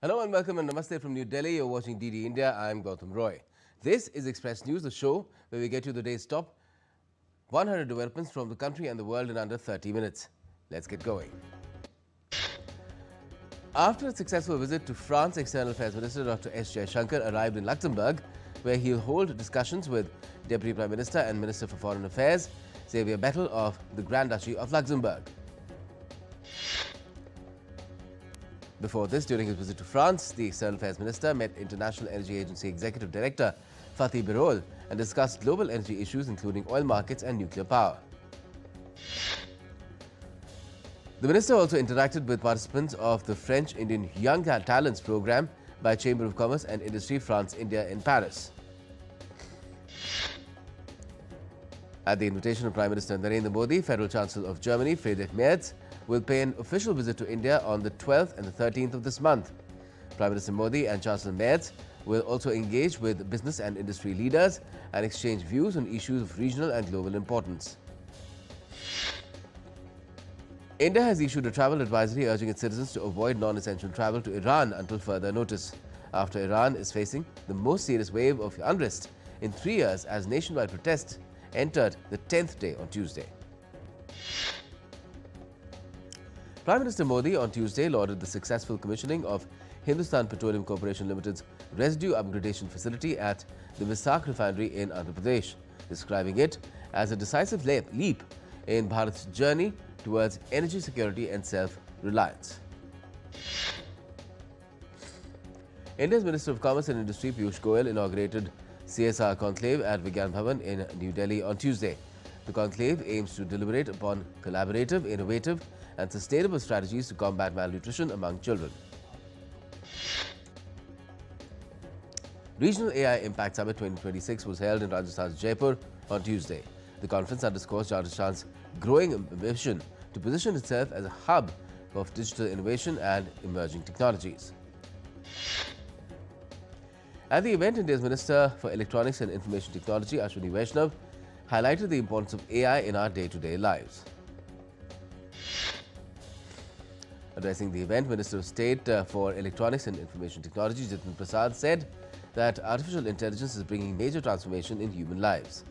Hello and welcome and namaste from New Delhi. You're watching DD India. I'm Gautam Roy. This is Express News, the show where we get you the day's top 100 developments from the country and the world in under 30 minutes. Let's get going. After a successful visit to France, External Affairs Minister Dr. S. Jaishankar arrived in Luxembourg, where he'll hold discussions with Deputy Prime Minister and Minister for Foreign Affairs, Xavier Bettel of the Grand Duchy of Luxembourg. Before this, during his visit to France, the External Affairs Minister met International Energy Agency Executive Director Fatih Birol and discussed global energy issues including oil markets and nuclear power. The minister also interacted with participants of the French-Indian Young Talents Program by Chamber of Commerce and Industry France-India in Paris. At the invitation of Prime Minister Narendra Modi, Federal Chancellor of Germany Friedrich Merz will pay an official visit to India on the 12th and the 13th of this month. Prime Minister Modi and Chancellor Merz will also engage with business and industry leaders and exchange views on issues of regional and global importance. India has issued a travel advisory urging its citizens to avoid non-essential travel to Iran until further notice, after Iran is facing the most serious wave of unrest in 3 years as nationwide protests entered the 10th day on Tuesday. Prime Minister Modi on Tuesday lauded the successful commissioning of Hindustan Petroleum Corporation Limited's residue upgradation facility at the Visak refinery in Andhra Pradesh, describing it as a decisive leap in Bharat's journey towards energy security and self-reliance. India's Minister of Commerce and Industry Piyush Goyal inaugurated CSR Conclave at Vigyan Bhavan in New Delhi on Tuesday. The conclave aims to deliberate upon collaborative, innovative and sustainable strategies to combat malnutrition among children. Regional AI Impact Summit 2026 was held in Rajasthan's Jaipur on Tuesday. The conference underscores Doordarshan's growing ambition to position itself as a hub of digital innovation and emerging technologies. At the event, India's Minister for Electronics and Information Technology, Ashwini Vaishnav, highlighted the importance of AI in our day-to-day lives. Addressing the event, Minister of State for Electronics and Information Technology, Jitin Prasad, said that artificial intelligence is bringing major transformation in human lives.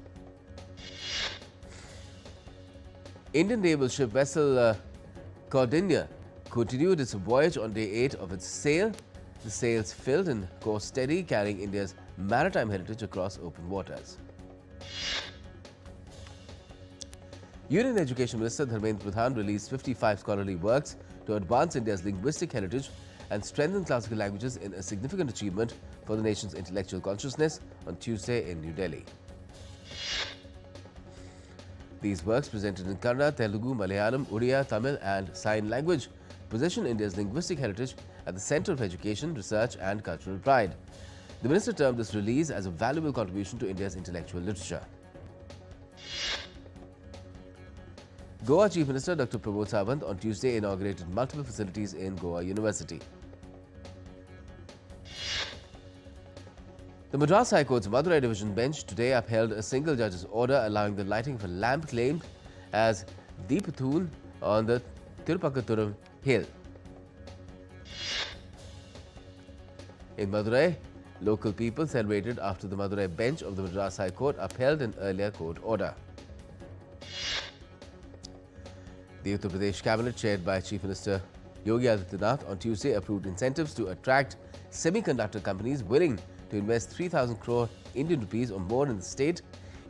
Indian naval ship vessel Cordinia continued its voyage on day 8 of its sail. The sails filled and course steady, carrying India's maritime heritage across open waters. Union Education Minister Dharmendra Pradhan released 55 scholarly works to advance India's linguistic heritage and strengthen classical languages in a significant achievement for the nation's intellectual consciousness on Tuesday in New Delhi. These works, presented in Kannada, Telugu, Malayalam, Odia, Tamil and Sign Language, position India's linguistic heritage at the center of education, research and cultural pride. The minister termed this release as a valuable contribution to India's intellectual literature. Goa Chief Minister Dr. Pramod Sawant on Tuesday inaugurated multiple facilities in Goa University. The Madras High Court's Madurai Division Bench today upheld a single judge's order allowing the lighting of a lamp claimed as Deepathun on the Tirupakathuram hill. In Madurai, local people celebrated after the Madurai bench of the Madras High Court upheld an earlier court order. The Uttar Pradesh Cabinet, chaired by Chief Minister Yogi Adityanath, on Tuesday approved incentives to attract semiconductor companies willing to invest 3,000 crore Indian rupees or more in the state,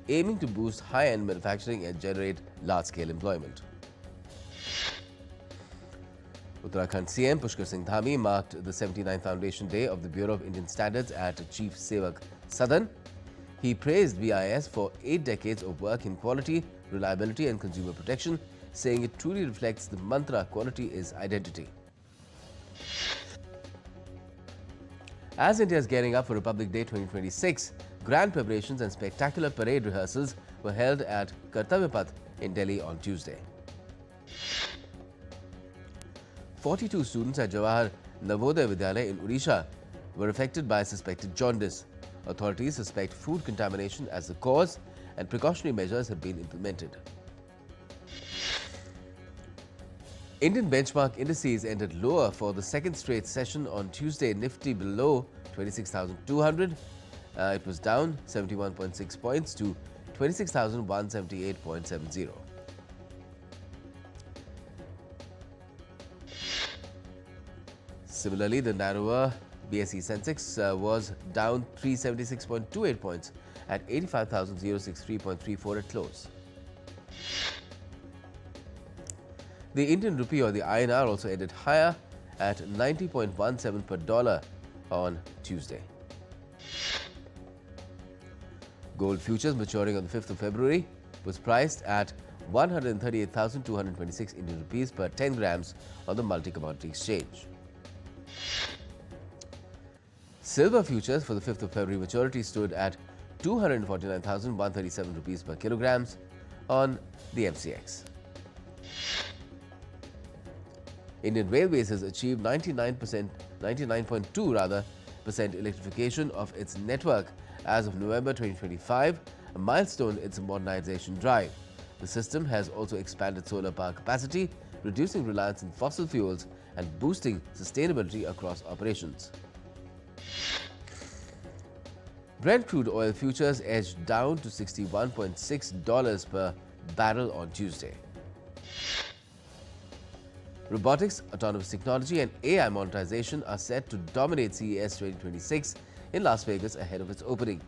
aiming to boost high-end manufacturing and generate large-scale employment. Uttarakhand CM Pushkar Singh Dhami marked the 79th Foundation Day of the Bureau of Indian Standards at Chief Sevak Sadan. He praised BIS for 8 decades of work in quality, reliability and consumer protection, saying it truly reflects the mantra "quality is identity." As India is gearing up for Republic Day 2026, grand preparations and spectacular parade rehearsals were held at Kartavya Path in Delhi on Tuesday. 42 students at Jawahar Navodaya Vidyalaya in Odisha were affected by suspected jaundice. Authorities suspect food contamination as the cause and precautionary measures have been implemented. Indian benchmark indices ended lower for the second straight session on Tuesday. Nifty below 26,200. It was down 71.6 points to 26,178.70. Similarly, the narrower BSE Sensex was down 376.28 points at 85,063.34 at close. The Indian rupee or the INR also ended higher at 90.17 per dollar on Tuesday. Gold futures maturing on the 5th of February was priced at 138,226 Indian rupees per 10 grams on the multi-commodity exchange. Silver futures for the 5th of February maturity stood at 249,137 rupees per kilograms on the MCX. Indian Railways has achieved 99.2% electrification of its network as of November 2025, a milestone in its modernization drive. The system has also expanded solar power capacity, reducing reliance on fossil fuels and boosting sustainability across operations. Brent crude oil futures edged down to $61.6 per barrel on Tuesday. Robotics, autonomous technology and AI monetization are set to dominate CES 2026 in Las Vegas ahead of its opening.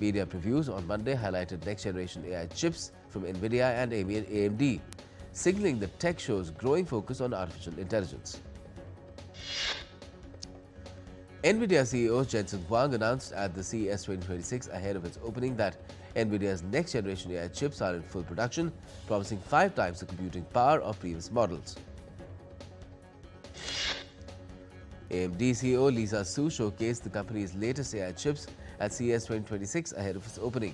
Media previews on Monday highlighted next-generation AI chips from NVIDIA and AMD, signaling the tech show's growing focus on artificial intelligence. NVIDIA CEO Jensen Huang announced at the CES 2026 ahead of its opening that NVIDIA's next-generation AI chips are in full production, promising 5 times the computing power of previous models. AMD CEO Lisa Su showcased the company's latest AI chips at CES 2026 ahead of its opening.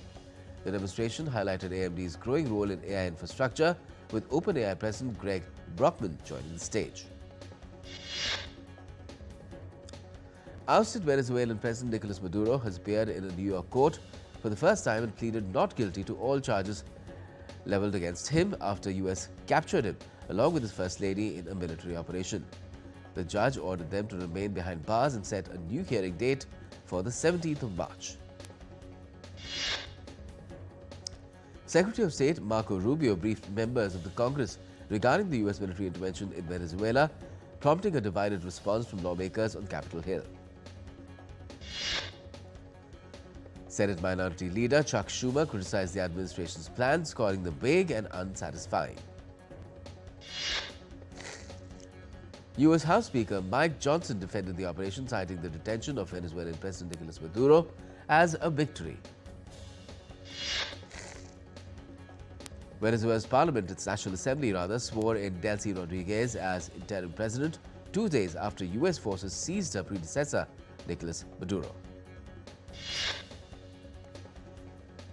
The demonstration highlighted AMD's growing role in AI infrastructure, with OpenAI President Greg Brockman joining the stage. Ousted Venezuelan President Nicolas Maduro has appeared in a New York court for the first time and pleaded not guilty to all charges leveled against him after U.S. captured him, along with his First Lady, in a military operation. The judge ordered them to remain behind bars and set a new hearing date for the 17th of March. Secretary of State Marco Rubio briefed members of the Congress regarding the U.S. military intervention in Venezuela, prompting a divided response from lawmakers on Capitol Hill. Senate Minority Leader Chuck Schumer criticized the administration's plans, calling them vague and unsatisfying. U.S. House Speaker Mike Johnson defended the operation, citing the detention of Venezuelan President Nicolas Maduro as a victory. Venezuela's parliament, its National Assembly rather, swore in Delcy Rodriguez as interim president 2 days after U.S. forces seized her predecessor, Nicolas Maduro.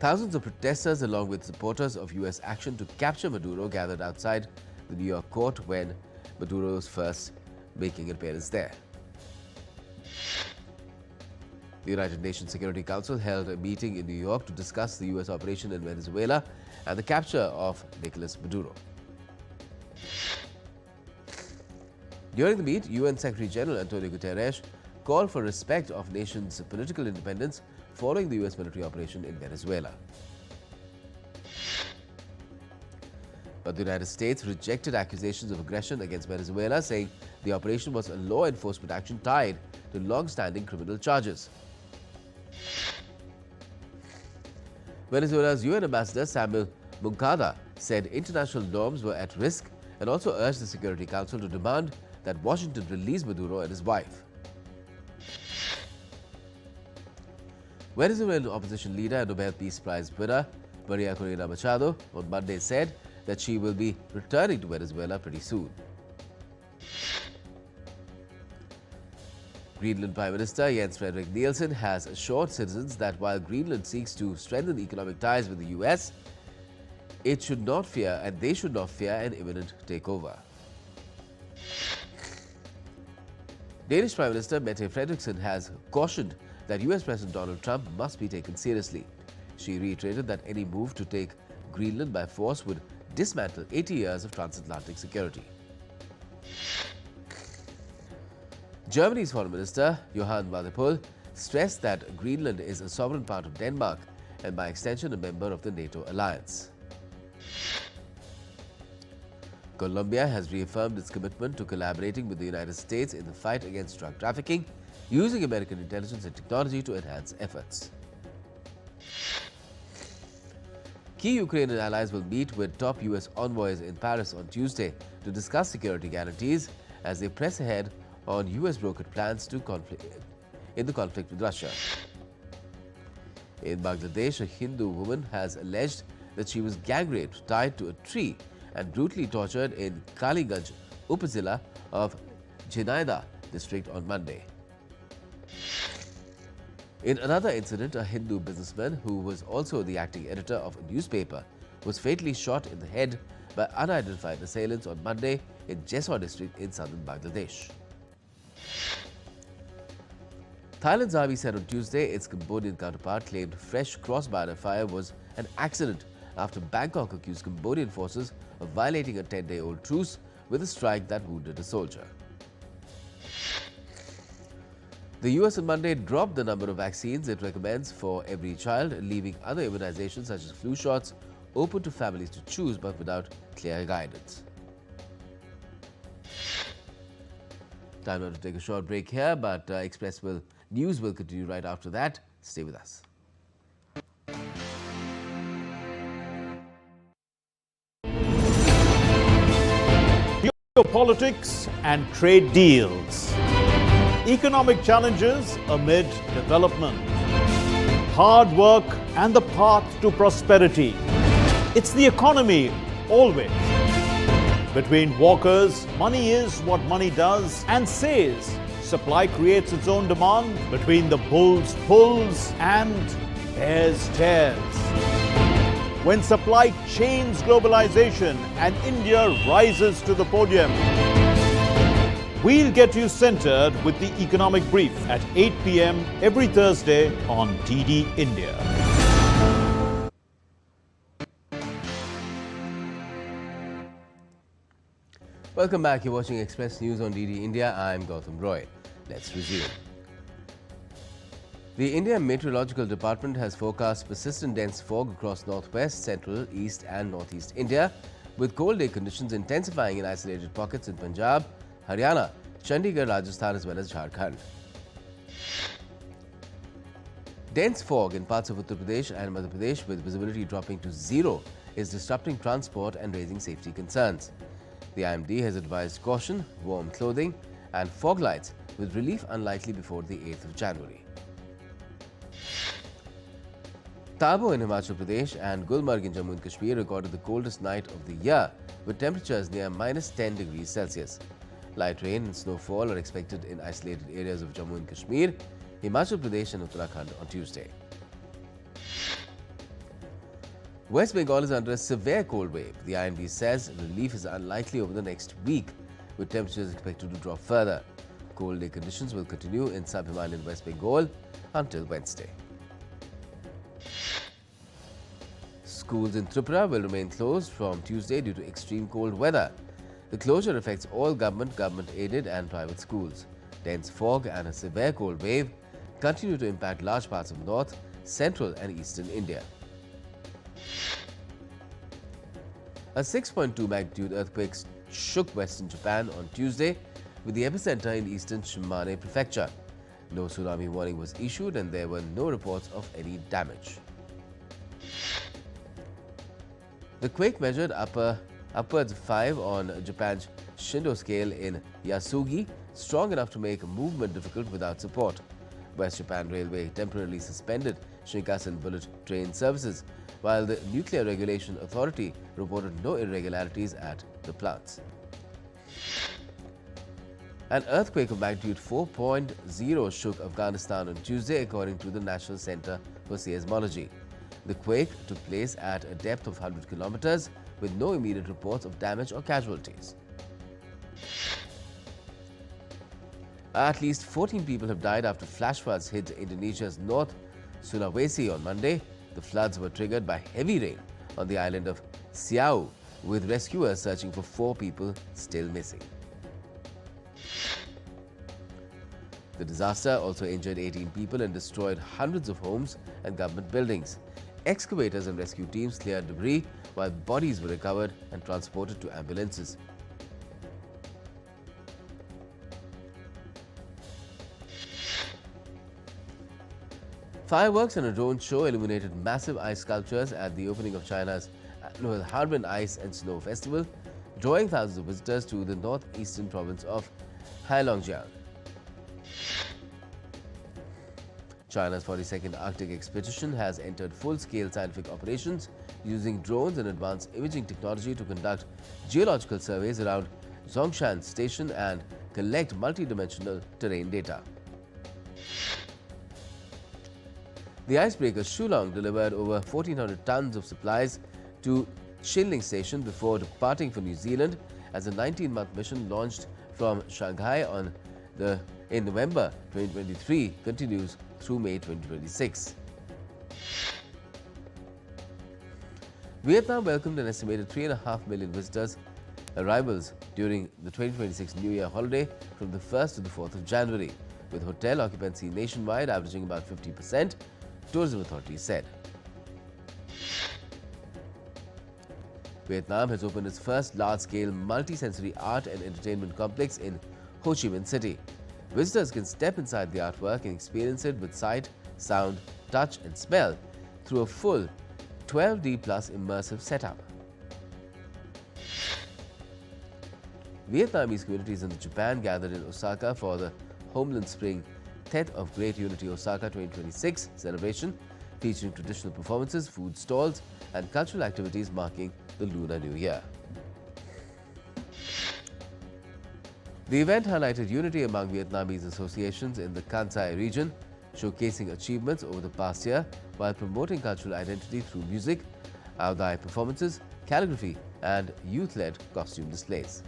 Thousands of protesters, along with supporters of U.S. action to capture Maduro, gathered outside the New York court when Maduro's first making an appearance there. The United Nations Security Council held a meeting in New York to discuss the U.S. operation in Venezuela and the capture of Nicolas Maduro. During the meet, UN Secretary General Antonio Guterres called for respect of nations' political independence following the U.S. military operation in Venezuela. But the United States rejected accusations of aggression against Venezuela, saying the operation was a law enforcement action tied to long-standing criminal charges. Venezuela's UN ambassador Samuel Moncada said international norms were at risk and also urged the Security Council to demand that Washington release Maduro and his wife. Venezuelan opposition leader and Nobel Peace Prize winner Maria Corina Machado on Monday said that she will be returning to Venezuela pretty soon. Greenland Prime Minister Jens Frederik Nielsen has assured citizens that while Greenland seeks to strengthen economic ties with the US, it should not fear and they should not fear an imminent takeover. Danish Prime Minister Mette Frederiksen has cautioned that US President Donald Trump must be taken seriously. She reiterated that any move to take Greenland by force would dismantle 80 years of transatlantic security. Germany's Foreign Minister Johann Wadephul stressed that Greenland is a sovereign part of Denmark and by extension a member of the NATO alliance. Colombia has reaffirmed its commitment to collaborating with the United States in the fight against drug trafficking, using American intelligence and technology to enhance efforts. Key Ukrainian allies will meet with top US envoys in Paris on Tuesday to discuss security guarantees as they press ahead on US-brokered plans to in the conflict with Russia. In Bangladesh, a Hindu woman has alleged that she was gang raped, tied to a tree and brutally tortured in Kaliganj, Upazila of Jhinayda district on Monday. In another incident, a Hindu businessman who was also the acting editor of a newspaper was fatally shot in the head by unidentified assailants on Monday in Jessore district in southern Bangladesh. Thailand's army said on Tuesday its Cambodian counterpart claimed fresh cross-border fire was an accident after Bangkok accused Cambodian forces of violating a 10-day-old truce with a strike that wounded a soldier. The US on Monday dropped the number of vaccines it recommends for every child, leaving other immunizations such as flu shots open to families to choose but without clear guidance. Time now to take a short break here, but Express News will continue right after that. Stay with us. Geopolitics and trade deals. Economic challenges amid development. Hard work and the path to prosperity. It's the economy always. Between walkers, money is what money does and says. Supply creates its own demand. Between the bulls pulls and bears tears. When supply chains globalization and India rises to the podium. We'll get you centered with the Economic Brief at 8 p.m. every Thursday on DD India. Welcome back. You're watching Express News on DD India. I'm Gautam Roy. Let's resume. The India Meteorological Department has forecast persistent dense fog across northwest, central, east and northeast India, with cold day conditions intensifying in isolated pockets in Punjab, Haryana, Chandigarh, Rajasthan as well as Jharkhand. Dense fog in parts of Uttar Pradesh and Madhya Pradesh with visibility dropping to zero is disrupting transport and raising safety concerns. The IMD has advised caution, warm clothing and fog lights with relief unlikely before the 8th of January. Tabo in Himachal Pradesh and Gulmarg in Jammu and Kashmir recorded the coldest night of the year with temperatures near -10 degrees Celsius. Light rain and snowfall are expected in isolated areas of Jammu and Kashmir, Himachal Pradesh and Uttarakhand on Tuesday. West Bengal is under a severe cold wave. The IMD says relief is unlikely over the next week, with temperatures expected to drop further. Cold day conditions will continue in sub-Himalayan West Bengal until Wednesday. Schools in Tripura will remain closed from Tuesday due to extreme cold weather. The closure affects all government-aided and private schools. Dense fog and a severe cold wave continue to impact large parts of north, central and eastern India. A 6.2 magnitude earthquake shook western Japan on Tuesday, with the epicenter in eastern Shimane prefecture. No tsunami warning was issued and there were no reports of any damage. The quake measured upwards of 5 on Japan's Shindo scale in Yasugi, strong enough to make movement difficult without support. West Japan Railway temporarily suspended Shinkansen bullet train services, while the Nuclear Regulation Authority reported no irregularities at the plants. An earthquake of magnitude 4.0 shook Afghanistan on Tuesday, according to the National Center for Seismology. The quake took place at a depth of 100 kilometers, with no immediate reports of damage or casualties. At least 14 people have died after flash floods hit Indonesia's North Sulawesi on Monday. The floods were triggered by heavy rain on the island of Siau, with rescuers searching for 4 people still missing. The disaster also injured 18 people and destroyed hundreds of homes and government buildings. Excavators and rescue teams cleared debris while bodies were recovered and transported to ambulances. Fireworks and a drone show illuminated massive ice sculptures at the opening of China's annual Harbin Ice and Snow Festival, drawing thousands of visitors to the northeastern province of Heilongjiang. China's 42nd Arctic Expedition has entered full-scale scientific operations using drones and advanced imaging technology to conduct geological surveys around Zhongshan Station and collect multi-dimensional terrain data. The icebreaker Shulong delivered over 1,400 tons of supplies to Xinling Station before departing for New Zealand as a 19-month mission launched from Shanghai in November 2023 continues through May 2026. Vietnam welcomed an estimated 3.5 million visitors arrivals during the 2026 New Year holiday from the 1st to the 4th of January, with hotel occupancy nationwide averaging about 50%, tourism authorities said. Vietnam has opened its first large-scale multi-sensory art and entertainment complex in Ho Chi Minh City. Visitors can step inside the artwork and experience it with sight, sound, touch and smell through a full 12D plus immersive setup. Vietnamese communities in Japan gathered in Osaka for the Homeland Spring Tet of Great Unity Osaka 2026 celebration, featuring traditional performances, food stalls and cultural activities marking the Lunar New Year. The event highlighted unity among Vietnamese associations in the Kansai region, showcasing achievements over the past year while promoting cultural identity through music, ao dai performances, calligraphy and youth-led costume displays.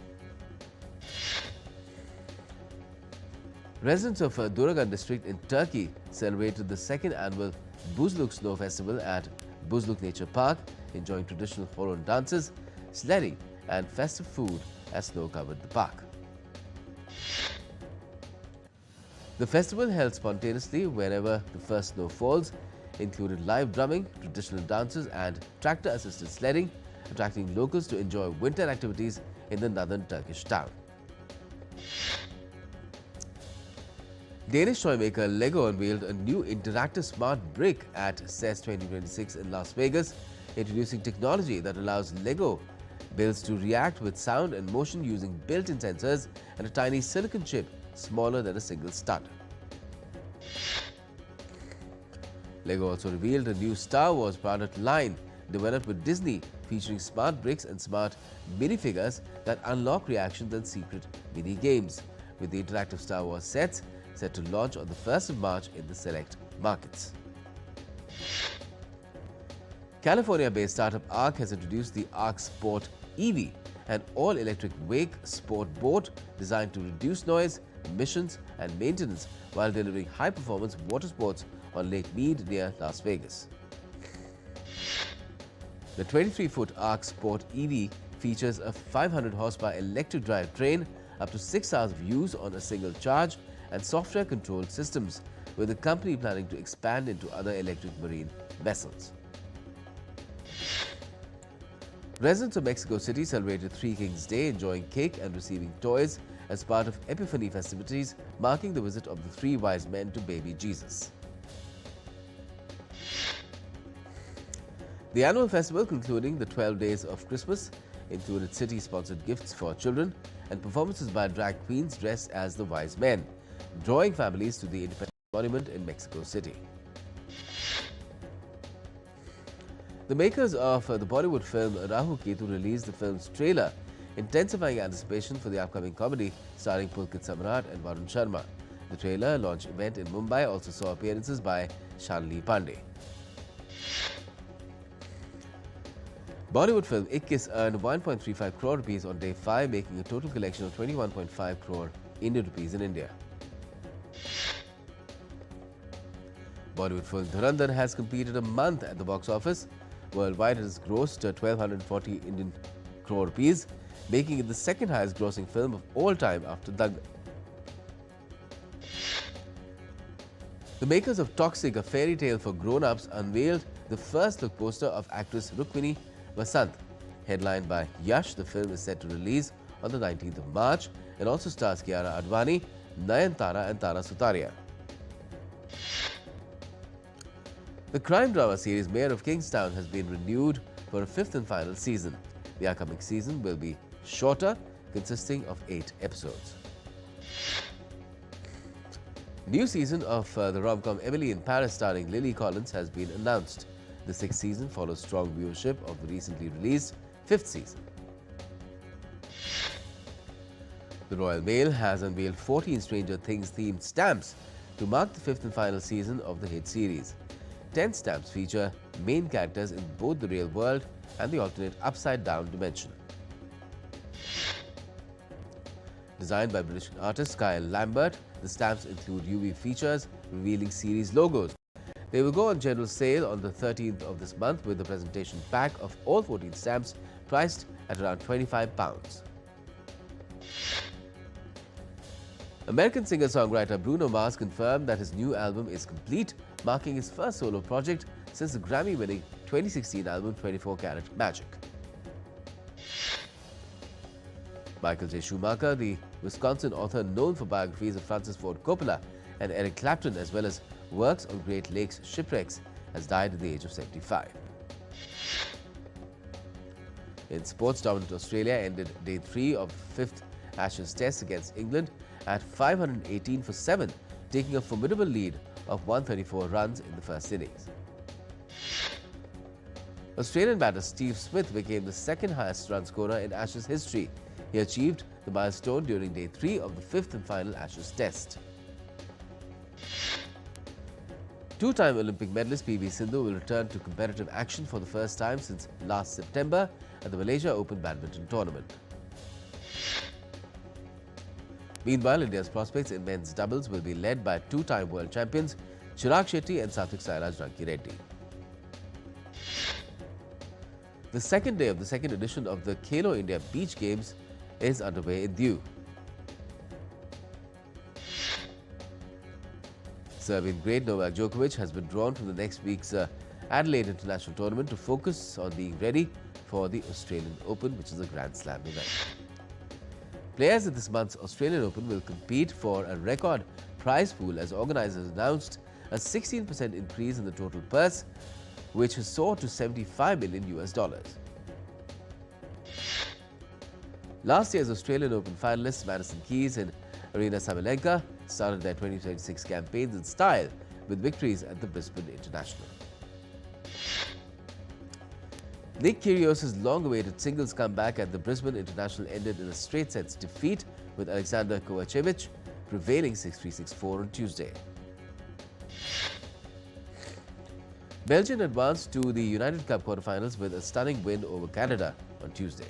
Residents of Doordarshan district in Turkey celebrated the second annual Buzluk Snow Festival at Buzluk Nature Park, enjoying traditional horon dances, sledding and festive food as snow covered the park. The festival, held spontaneously wherever the first snow falls, included live drumming, traditional dances and tractor-assisted sledding, attracting locals to enjoy winter activities in the northern Turkish town. Danish toy maker Lego unveiled a new interactive smart brick at CES 2026 in Las Vegas, introducing technology that allows Lego builds to react with sound and motion using built-in sensors and a tiny silicon chip smaller than a single stud. Lego also revealed a new Star Wars product line developed with Disney, featuring smart bricks and smart minifigures that unlock reactions and secret mini games, with the interactive Star Wars sets set to launch on the 1st of March in the select markets. California-based startup ARC has introduced the ARC Sport EV, an all-electric wake sport boat designed to reduce noise, emissions and maintenance while delivering high-performance water sports on Lake Mead near Las Vegas. The 23-foot ARC Sport EV features a 500-horsepower electric drive train, up to 6 hours of use on a single charge, and software-controlled systems, with the company planning to expand into other electric marine vessels. Residents of Mexico City celebrated Three Kings Day, enjoying cake and receiving toys as part of Epiphany festivities, marking the visit of the three wise men to baby Jesus. The annual festival, concluding the 12 days of Christmas, included city-sponsored gifts for children and performances by drag queens dressed as the wise men, drawing families to the Independence Monument in Mexico City. The makers of the Bollywood film Rahu Ketu released the film's trailer, intensifying anticipation for the upcoming comedy starring Pulkit Samrat and Varun Sharma. The trailer launch event in Mumbai also saw appearances by Shanli Pandey. Bollywood film Ikkis earned 1.35 crore rupees on day 5, making a total collection of 21.5 crore Indian rupees in India. Bollywood film Dhurandhar has completed a month at the box office. Worldwide, it has grossed 1,240 Indian crore rupees, making it the second highest grossing film of all time after Dangal. The makers of Toxic, a fairy tale for grown-ups, unveiled the first-look poster of actress Rukmini Vasant. Headlined by Yash, the film is set to release on the 19th of March and also stars Kiara Advani, Nayanthara and Tara Sutaria. The crime drama series Mayor of Kingstown has been renewed for a fifth and final season. The upcoming season will be shorter, consisting of 8 episodes. New season of the rom-com Emily in Paris starring Lily Collins has been announced. The 6th season follows strong viewership of the recently released 5th season. The Royal Mail has unveiled 14 Stranger Things themed stamps to mark the 5th and final season of the hit series. 10 stamps feature main characters in both the real world and the alternate upside-down dimension. Designed by British artist Kyle Lambert, the stamps include UV features revealing series logos. They will go on general sale on the 13th of this month with the presentation pack of all 14 stamps priced at around £25. American singer-songwriter Bruno Mars confirmed that his new album is complete, marking his first solo project since the Grammy-winning 2016 album 24 Karat Magic. Michael J. Schumacher, the Wisconsin author known for biographies of Francis Ford Coppola and Eric Clapton as well as works on Great Lakes shipwrecks, has died at the age of 75. In sports, dominant Australia ended day 3 of 5th Ashes Test against England at 518 for 7, taking a formidable lead of 134 runs in the first innings. Australian batter Steve Smith became the second highest run scorer in Ashes history. He achieved the milestone during day 3 of the 5th and final Ashes Test. Two-time Olympic medalist PV Sindhu will return to competitive action for the first time since last September at the Malaysia Open Badminton Tournament. Meanwhile, India's prospects in men's doubles will be led by two-time world champions Chirag Shetty and Satvik Sairaj Rankireddy. The second day of the second edition of the Khelo India Beach Games is underway in Diu. Serbian great Novak Djokovic has withdrawn from the next week's Adelaide International Tournament to focus on being ready for the Australian Open, which is a Grand Slam event. Players at this month's Australian Open will compete for a record prize pool as organisers announced a 16% increase in the total purse, which has soared to $75 million. Last year's Australian Open finalists Madison Keys and Arina Sabalenka started their 2026 campaigns in style with victories at the Brisbane International. Nick Kyrgios's long-awaited singles comeback at the Brisbane International ended in a straight sets defeat, with Alexander Kovacevic prevailing 6-3, 6-4 on Tuesday. Belgium advanced to the United Cup quarterfinals with a stunning win over Canada on Tuesday.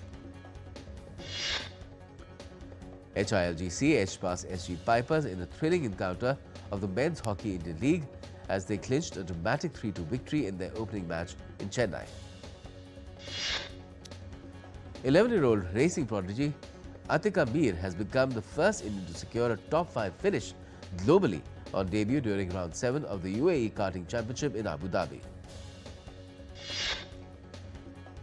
HILGC edged past SG Pipers in a thrilling encounter of the Men's Hockey Indian League as they clinched a dramatic 3-2 victory in their opening match in Chennai. 11-year-old racing prodigy Atika Mir has become the first Indian to secure a top 5 finish globally on debut during round 7 of the UAE Karting Championship in Abu Dhabi.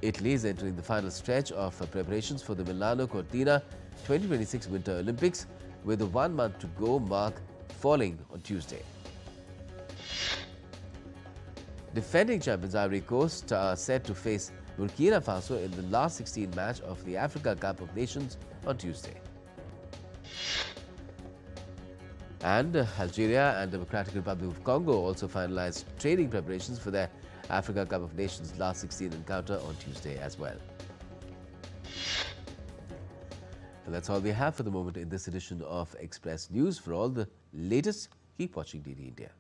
Italy is entering the final stretch of preparations for the Milano Cortina 2026 Winter Olympics, with a 1 month to go mark falling on Tuesday. Defending champions Ivory Coast are set to face Burkina Faso in the last 16 match of the Africa Cup of Nations on Tuesday. And Algeria and Democratic Republic of Congo also finalized training preparations for their Africa Cup of Nations last 16 encounter on Tuesday as well. And that's all we have for the moment in this edition of Express News. For all the latest, keep watching DD India.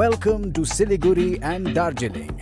Welcome to Siliguri and Darjeeling.